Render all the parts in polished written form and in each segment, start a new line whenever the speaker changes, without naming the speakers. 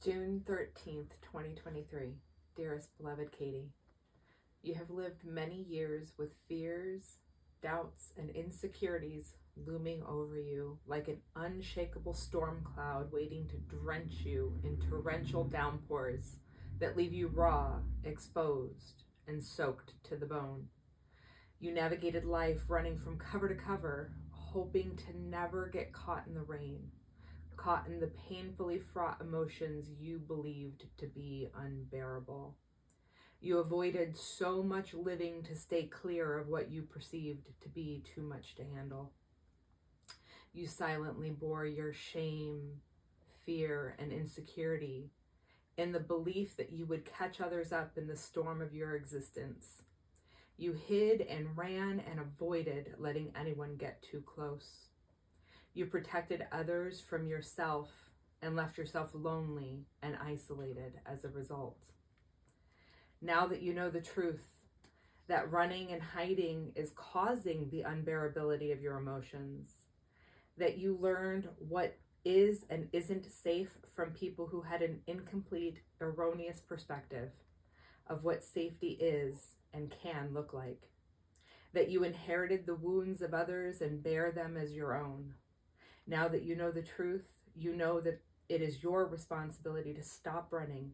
June 13th, 2023. Dearest beloved Katie, you have lived many years with fears, doubts, and insecurities looming over you like an unshakable storm cloud waiting to drench you in torrential downpours that leave you raw, exposed, and soaked to the bone. You navigated life running from cover to cover, hoping to never get caught in the rain, caught in the painfully fraught emotions you believed to be unbearable. You avoided so much living to stay clear of what you perceived to be too much to handle. You silently bore your shame, fear, and insecurity in the belief that you would catch others up in the storm of your existence. You hid and ran and avoided letting anyone get too close. You protected others from yourself and left yourself lonely and isolated as a result. Now that you know the truth, that running and hiding is causing the unbearability of your emotions, that you learned what is and isn't safe from people who had an incomplete, erroneous perspective of what safety is and can look like, that you inherited the wounds of others and bear them as your own. Now that you know the truth, you know that it is your responsibility to stop running,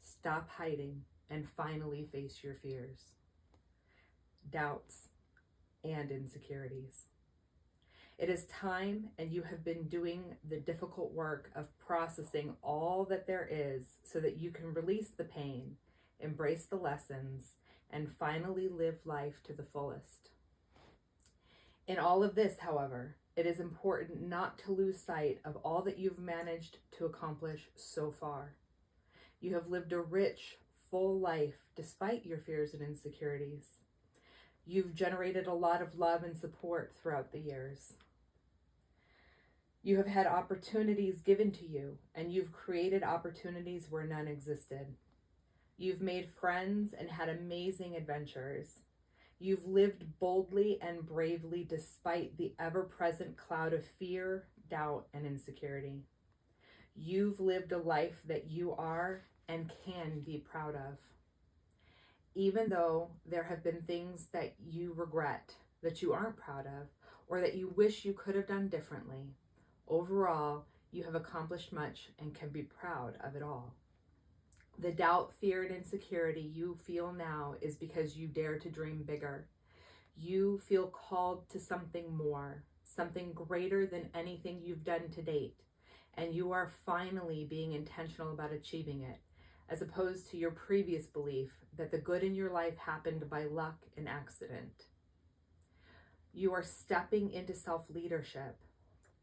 stop hiding, and finally face your fears, doubts, and insecurities. It is time, and you have been doing the difficult work of processing all that there is so that you can release the pain, embrace the lessons, and finally live life to the fullest. In all of this, however, it is important not to lose sight of all that you've managed to accomplish so far. You have lived a rich, full life despite your fears and insecurities. You've generated a lot of love and support throughout the years. You have had opportunities given to you, and you've created opportunities where none existed. You've made friends and had amazing adventures. You've lived boldly and bravely despite the ever-present cloud of fear, doubt, and insecurity. You've lived a life that you are and can be proud of. Even though there have been things that you regret, that you aren't proud of, or that you wish you could have done differently, overall, you have accomplished much and can be proud of it all. The doubt, fear, and insecurity you feel now is because you dare to dream bigger. You feel called to something more, something greater than anything you've done to date, and you are finally being intentional about achieving it, as opposed to your previous belief that the good in your life happened by luck and accident. You are stepping into self-leadership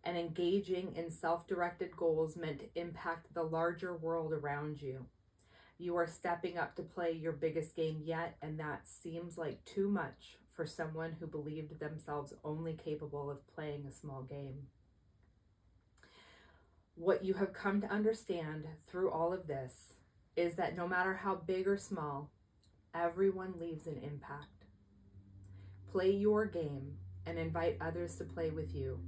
and engaging in self-directed goals meant to impact the larger world around you. You are stepping up to play your biggest game yet, and that seems like too much for someone who believed themselves only capable of playing a small game. What you have come to understand through all of this is that no matter how big or small, everyone leaves an impact. Play your game and invite others to play with you.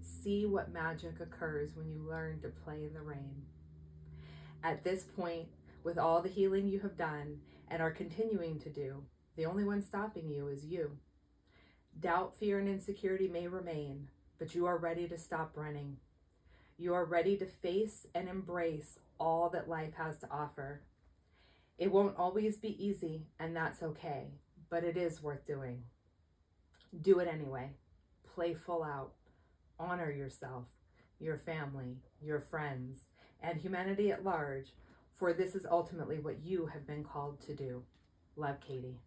See what magic occurs when you learn to play in the rain. At this point, with all the healing you have done and are continuing to do, the only one stopping you is you. Doubt, fear, and insecurity may remain, but you are ready to stop running. You are ready to face and embrace all that life has to offer. It won't always be easy, and that's okay, but it is worth doing. Do it anyway. Play full out. Honor yourself, your family, your friends, and humanity at large, for this is ultimately what you have been called to do. Love, Katie.